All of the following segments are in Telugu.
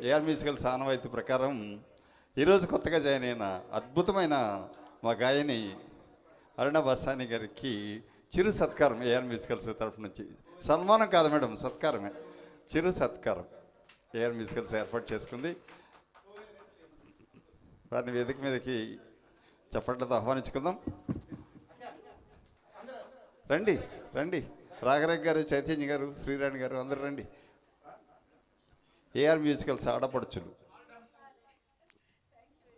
ఏఆర్ మ్యూజికల్స్ ఆనవాయితీ ప్రకారం ఈరోజు కొత్తగా జాయిన్ అయిన అద్భుతమైన మా గాయని అరుణ బస్సాని గారికి చిరు సత్కారం ఏఆర్ మ్యూజికల్స్ తరఫు నుంచి. సన్మానం కాదు మేడం, సత్కారమే, చిరు సత్కారం ఏఆర్ మ్యూజికల్స్ ఏర్పాటు చేసుకుంది. వారిని వేదిక మీదకి చప్పట్లతో ఆహ్వానించుకుందాం. రండి రండి, రాఘరేఖ్ గారు, చైతన్య గారు, శ్రీరాణి గారు, అందరు రండి. ఏఆర్ మ్యూజికల్స్ ఆడపడుచులు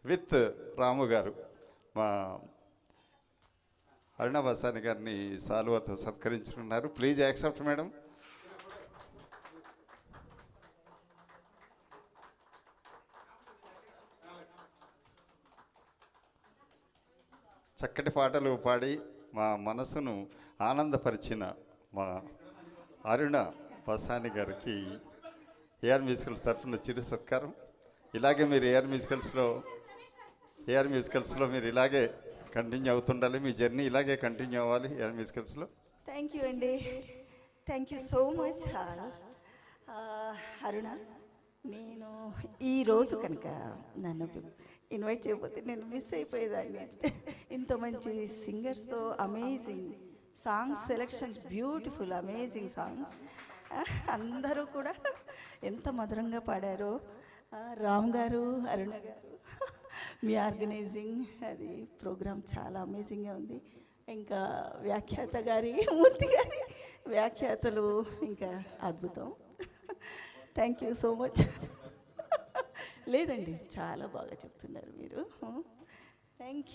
విత్ రాము గారు మా అరుణ బసాని గారిని సాలువాతో సత్కరించుకున్నారు. Please accept madam. చక్కటి పాటలు పాడి మా మనసును ఆనందపరిచిన మా అరుణ బసాని గారికి ఏఆర్ మ్యూజికల్స్ తరఫున చిరు సత్కారం. ఇలాగే మీరు ఏఆర్ మ్యూజికల్స్లో మీరు ఇలాగే కంటిన్యూ అవుతుండాలి. మీ జర్నీ ఇలాగే కంటిన్యూ అవ్వాలి ఏఆర్ మ్యూజికల్స్లో. థ్యాంక్ యూ అండి, థ్యాంక్ యూ సో మచ్. అరుణ, నేను ఈరోజు కనుక నన్ను ఇన్వైట్ చేయకపోతే నేను మిస్ అయిపోయేదాన్ని. ఇంత మంచి సింగర్స్తో amazing songs selections, beautiful amazing songs, అందరూ కూడా ఎంత మధురంగా పాడారో. రామ్ గారు, అరుణ గారు, మీ ఆర్గనైజింగ్ అది ప్రోగ్రామ్ చాలా అమేజింగ్గా ఉంది. ఇంకా వ్యాఖ్యాత గారి, మూర్తి గారి వ్యాఖ్యాతలు ఇంకా అద్భుతం. Thank you so much. లేదండి, చాలా బాగా చెప్తున్నారు మీరు. Thank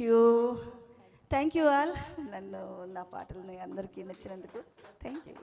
you all. నన్ను నా పాటలని అందరికీ నచ్చినందుకు థ్యాంక్ యూ.